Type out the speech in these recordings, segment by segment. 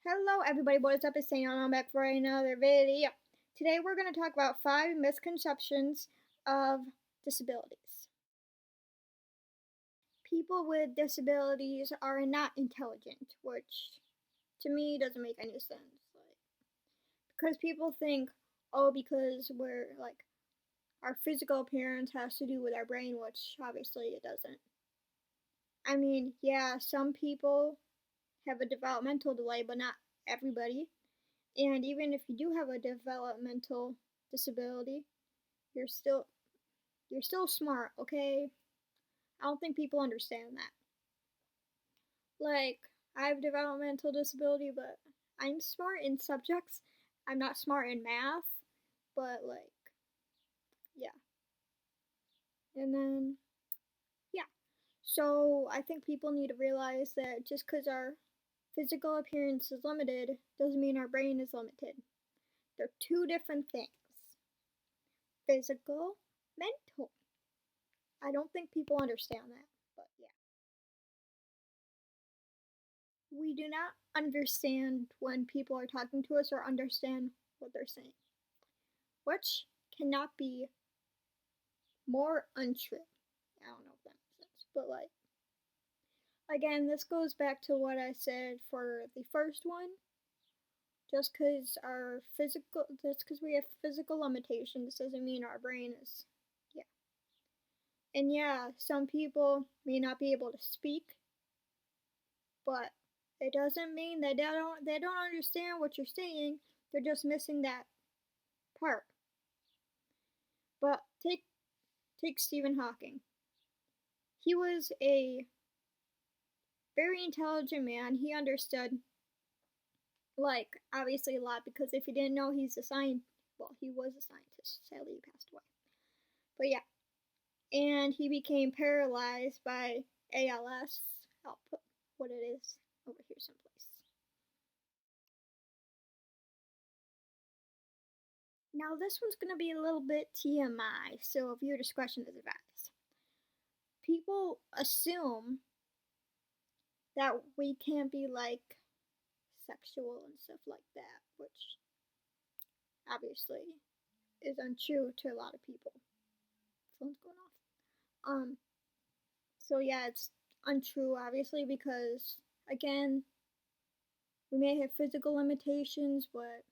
Hello everybody, what is up? It's Daniel and I'm back for another video. Today we're going to talk about 5 misconceptions of disabilities. People with disabilities are not intelligent, which to me doesn't make any sense. Because people think, oh, because our physical appearance has to do with our brain, which obviously it doesn't. I mean, yeah, some people have a developmental delay, but not everybody. And even if you do have a developmental disability, you're still you're still smart, okay? I don't think people understand that. Like, I have developmental disability, but I'm smart in subjects. I'm not smart in math, but yeah. And then yeah. So, I think people need to realize that just cuz our physical appearance is limited doesn't mean our brain is limited. They're two different things. Physical, mental. I don't think people understand that, but yeah. We do not understand when people are talking to us or understand what they're saying, which cannot be more untrue. I don't know if that makes sense, but again, this goes back to what I said for the first one. Just because we have physical limitations doesn't mean our brain is, yeah. And yeah, some people may not be able to speak, but it doesn't mean that they don't understand what you're saying. They're just missing that part. But take Stephen Hawking. He was a very intelligent man. He understood obviously a lot because if you didn't know he's a scientist, well, he was a scientist. Sadly, he passed away. But yeah, and he became paralyzed by ALS. I'll put what it is over here someplace. Now this one's gonna be a little bit TMI, so viewer discretion is advised. People assume that we can't be sexual and stuff like that, which obviously is untrue to a lot of people. Phone's going off. So yeah, it's untrue obviously because again, we may have physical limitations, but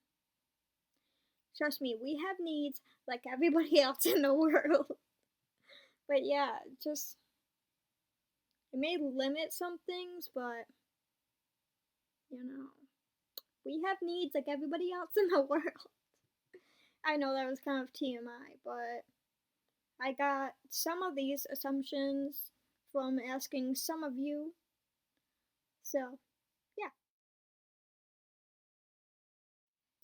trust me, we have needs like everybody else in the world. But yeah, just it may limit some things, but you know, we have needs like everybody else in the world. I know that was kind of TMI, but I got some of these assumptions from asking some of you. So, yeah.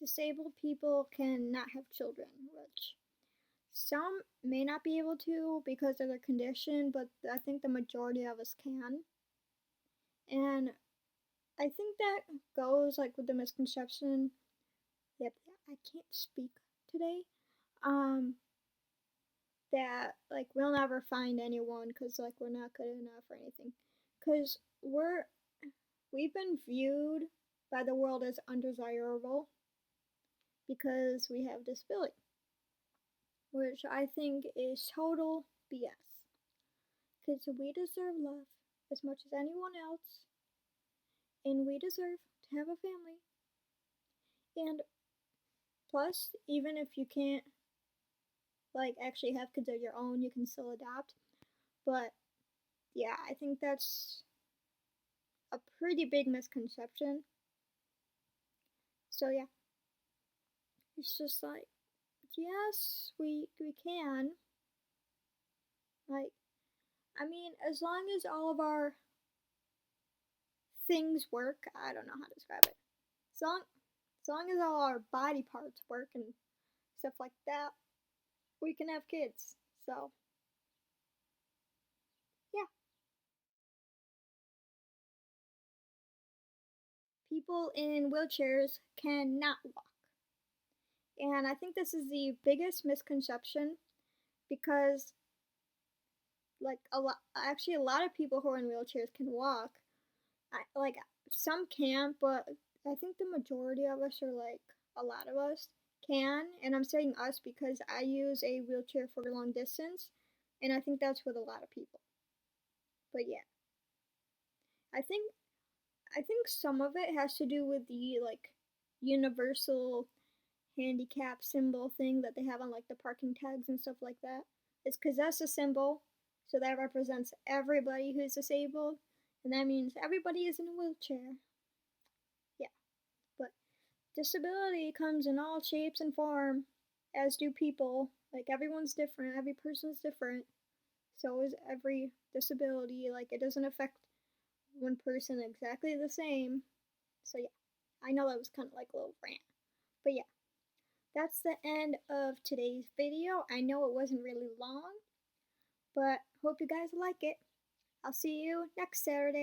Disabled people cannot have children, which some may not be able to because of their condition, but I think the majority of us can. And I think that goes with the misconception. Yep, I can't speak today. That we'll never find anyone because we're not good enough or anything. Because we've been viewed by the world as undesirable because we have disability, which I think is total BS. Because we deserve love as much as anyone else, and we deserve to have a family. And plus, even if you can't actually have kids of your own, you can still adopt. But yeah, I think that's a pretty big misconception. So yeah, it's just yes, we can. Like, I mean, as long as all of our things work, I don't know how to describe it. As long as all our body parts work and stuff like that, we can have kids. So yeah, people in wheelchairs cannot walk, and I think this is the biggest misconception because a lot of people who are in wheelchairs can walk. Some can't, but I think the majority of us, or like a lot of us, can, and I'm saying us because I use a wheelchair for long distance, and I think that's with a lot of people. But yeah, I think I think some of it has to do with the like universal handicap symbol thing that they have on like the parking tags and stuff like that. It's because that's a symbol, so that represents everybody who's disabled, and that means everybody is in a wheelchair. Yeah, but disability comes in all shapes and form, as do people. Like everyone's different, every person's different. So is every disability. Like it doesn't affect one person exactly the same. So yeah, I know that was kind of like a little rant, but yeah, that's the end of today's video. I know it wasn't really long, but hope you guys like it. I'll see you next Saturday.